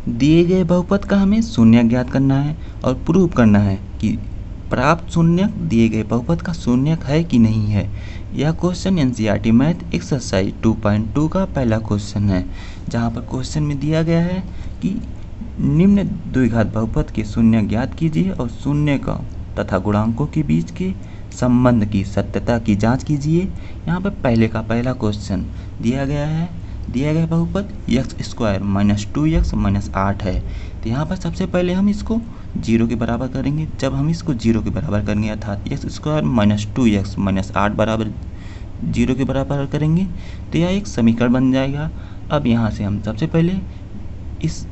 दिए गए बहुपद का हमें शून्य ज्ञात करना है और प्रूव करना है कि प्राप्त शून्यक दिए गए बहुपद का शून्यक है कि नहीं है। यह क्वेश्चन एनसीईआरटी मैथ एक्सरसाइज 2.2 का पहला क्वेश्चन है, जहां पर क्वेश्चन में दिया गया है कि निम्न द्विघात बहुपद के शून्य ज्ञात कीजिए और शून्य का तथा गुणांकों के बीच के संबंध की सत्यता की जांच कीजिए। यहाँ पर पहले का पहला क्वेश्चन दिया गया है, दिया गया बहुपद x² - 2x - 8 है। तो यहाँ पर सबसे पहले हम इसको 0 के बराबर करेंगे। जब हम इसको 0 के बराबर करेंगे अर्थात x² - 2x - 8 बराबर 0 के बराबर करेंगे तो यह एक समीकरण बन जाएगा। अब यहाँ से हम सबसे पहले इस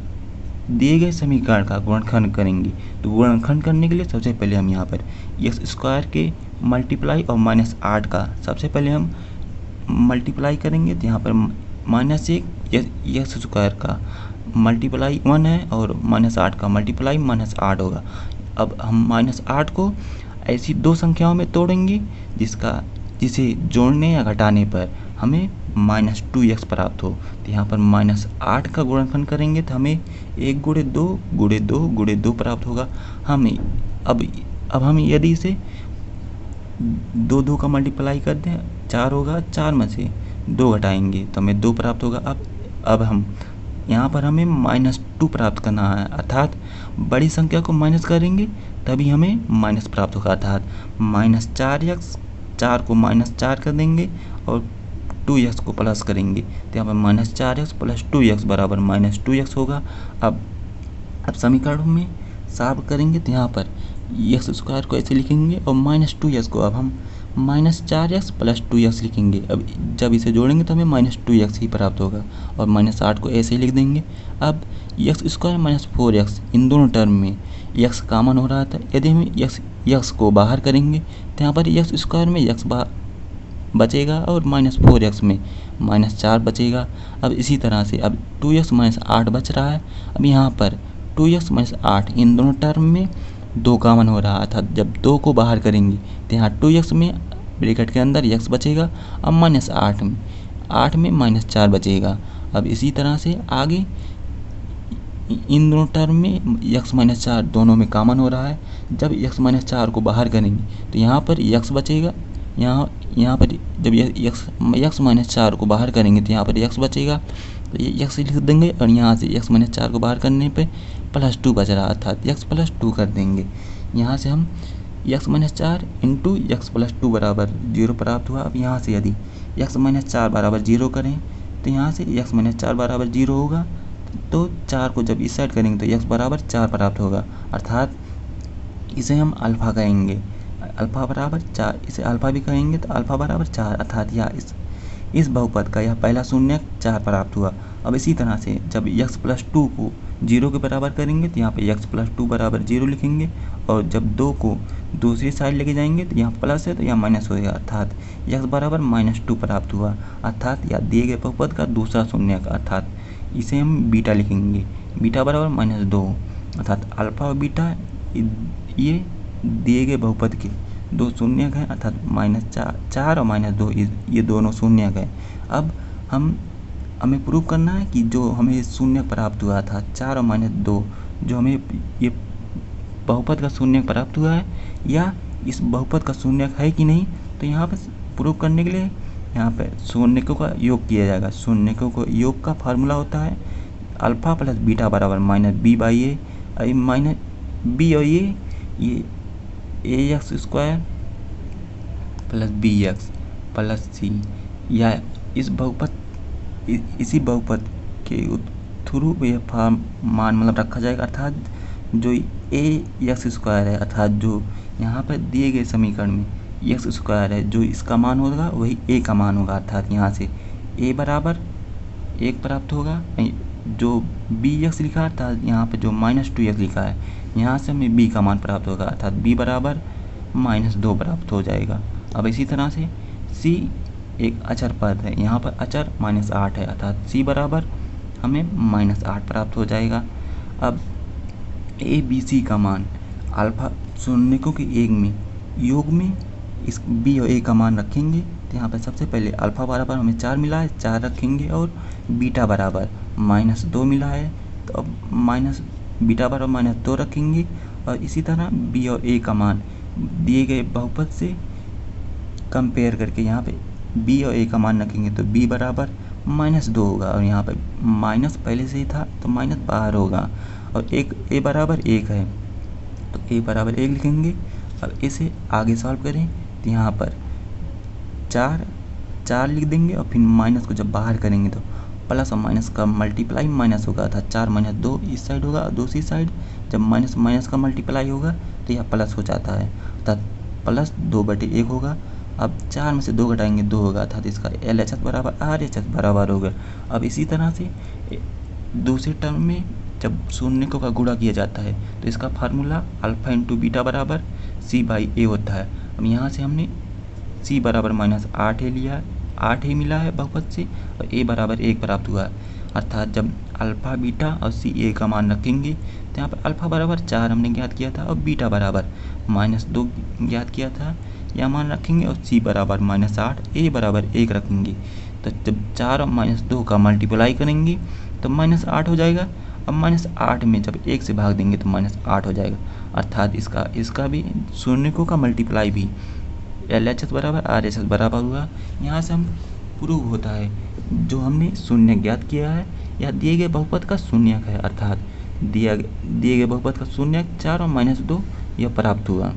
दिए गए समीकरण का गुणनखंड करेंगे। तो गुणनखंड करने के लिए सबसे पहले हम यहाँ पर x² के मल्टीप्लाई और -8 का सबसे पहले हम मल्टीप्लाई करेंगे। तो यहाँ पर -1 x² का मल्टीप्लाई 1 है और -8 का मल्टीप्लाई -8 होगा। अब हम -8 को ऐसी दो संख्याओं में तोड़ेंगे जिसे जोड़ने या घटाने पर हमें -2x प्राप्त हो। तो यहाँ पर -8 का गुणनखंड करेंगे तो हमें 1 × 2 × 2 × 2 प्राप्त होगा। हमें अब हम यदि इसे 2 का मल्टीप्लाई कर दें 4 होगा, 4 में से 2 घटाएंगे तो हमें 2 प्राप्त होगा। अब हम यहाँ पर हमें -2 प्राप्त करना है, अर्थात बड़ी संख्या को माइनस करेंगे तभी हमें माइनस प्राप्त होगा, अर्थात -4x, 4 को -4 कर देंगे और 2x को प्लस करेंगे तो यहाँ पर -4x + 2x बराबर -2x होगा। अब समीकरण में सॉल्व करेंगे तो यहाँ पर x² को ऐसे लिखेंगे और -2x को अब हम -4x + 2x लिखेंगे। अब जब इसे जोड़ेंगे तो हमें -2x ही प्राप्त होगा और -8 को ऐसे ही लिख देंगे। अब x² - 4x इन दोनों टर्म में x कॉमन हो रहा था। यदि हम x को बाहर करेंगे तो यहाँ पर x² में x बचेगा और -4x में -4 बचेगा। अब इसी तरह से अब 2x - 8 बच रहा है। अब यहाँ पर 2x - 8 इन दोनों टर्म में 2 कॉमन हो रहा था। जब 2 को बाहर करेंगे तो यहाँ 2x में ब्रैकेट के अंदर x बचेगा और -8 में -4 बचेगा। अब इसी तरह से आगे इन दोनों टर्म में x - 4 दोनों में कॉमन हो रहा है। जब x - 4 को बाहर करेंगे तो यहाँ पर x बचेगा। यहाँ पर जब x - 4 को बाहर करेंगे तो यहाँ पर x बचेगा तो ये x लिख देंगे और यहाँ से x - 4 को बाहर करने पे +2 बच रहा अर्थात x + 2 कर देंगे। यहाँ से हम x - 4 × x + 2 बराबर 0 प्राप्त हुआ। अब यहाँ से यदि x - 4 बराबर 0 करें तो यहाँ से x - 4 बराबर 0 होगा। तो 4 को जब इस साइड करेंगे तो x बराबर 4 प्राप्त होगा, अर्थात इसे हम अल्फ़ा कहेंगे। अल्फ़ा बराबर 4, इसे अल्फ़ा भी कहेंगे तो अल्फ़ा बराबर 4, अर्थात यह इस बहुपद का यह पहला शून्यक 4 प्राप्त हुआ। अब इसी तरह से जब x + 2 को 0 के बराबर करेंगे तो यहाँ पे x + 2 बराबर 0 लिखेंगे और जब 2 को दूसरी साइड लेके जाएंगे तो यहाँ प्लस है तो यहाँ माइनस होगा, अर्थात x बराबर -2 प्राप्त हुआ। अर्थात यह दिए गए बहुपद का दूसरा शून्यक, अर्थात इसे हम बीटा लिखेंगे। बीटा बराबर -2, अर्थात अल्फ़ा और बीटा ये दिए गए बहुपद के दो शून्यक हैं, अर्थात -4 और -2 ये दोनों शून्यक हैं। अब हमें प्रूव करना है कि जो हमें शून्यक प्राप्त हुआ था 4 और -2, जो हमें ये बहुपद का शून्यक प्राप्त हुआ है या इस बहुपद का शून्यक है कि नहीं। तो यहाँ पर प्रूव करने के लिए यहाँ पर शून्यकों का योग किया जाएगा। शून्यकों को योग का फार्मूला होता है अल्फ़ा + बीटा बराबर -b/a, -b और ये ax² + bx + c, या इसी बहुपद के थ्रू यह मान मतलब रखा जाएगा, अर्थात जो ax² है, अर्थात जो यहाँ पर दिए गए समीकरण में x² है, जो इसका मान होगा वही a का मान होगा, अर्थात यहाँ से a बराबर 1 प्राप्त होगा। जो bx लिखा है अर्थात यहाँ पर जो -2x लिखा है यहाँ से हमें b का मान प्राप्त होगा, अर्थात b बराबर -2 प्राप्त हो जाएगा। अब इसी तरह से c एक अचर पद है, यहाँ पर अचर -8 है, अर्थात c बराबर हमें -8 प्राप्त हो जाएगा। अब a b c का मान अल्फ़ा शून्यकों के योग में इस b और a का मान रखेंगे। तो यहाँ पर सबसे पहले अल्फ़ा बराबर हमें 4 मिला है, 4 रखेंगे और बीटा बराबर -2 मिला है तो अब माइनस बीटा बराबर -2 रखेंगे और इसी तरह बी और ए का मान दिए गए बहुपद से कंपेयर करके यहाँ पे बी और ए का मान रखेंगे तो बी बराबर -2 होगा और यहाँ पे माइनस पहले से ही था तो माइनस बाहर होगा और एक ए बराबर 1 है तो ए बराबर 1 लिखेंगे। अब इसे आगे सॉल्व करें तो यहाँ पर 4 लिख देंगे और फिर माइनस को जब बाहर करेंगे तो प्लस और माइनस का मल्टीप्लाई माइनस होगा था 4 - 2 इस साइड होगा और दूसरी साइड जब माइनस माइनस का मल्टीप्लाई होगा तो यह प्लस हो जाता है अर्थात प्लस 2/1 होगा। अब 4 में से 2 घटाएंगे 2 होगा अर्थात इसका LHS बराबर RHS बराबर होगा। अब इसी तरह से दूसरे टर्म में जब शून्यकों का गुणा किया जाता है तो इसका फार्मूला अल्फा इंटू बीटा बराबर C/A होता है। अब यहाँ से हमने C बराबर -8A लिया, 8A मिला है बहुपद से और A बराबर 1 प्राप्त हुआ अर्थात जब अल्फा बीटा और CA का मान रखेंगे तो यहाँ पर अल्फा बराबर 4 हमने ज्ञात किया था और बीटा बराबर -2 ज्ञात किया था, यह मान रखेंगे और C बराबर -8 A बराबर 1 रखेंगे। तो जब 4 और -2 का मल्टीप्लाई करेंगे तो -8 हो जाएगा। अब -8 में जब 1 से भाग देंगे तो -8 हो जाएगा अर्थात इसका भी शून्यकों का मल्टीप्लाई भी LHS बराबर RHS बराबर हुआ। यहाँ से हम प्रूव होता है जो हमने शून्य ज्ञात किया है या दिए गए बहुपद का शून्यक है अर्थात दिए गए बहुपद का शून्यक 4 और -2 यह प्राप्त हुआ।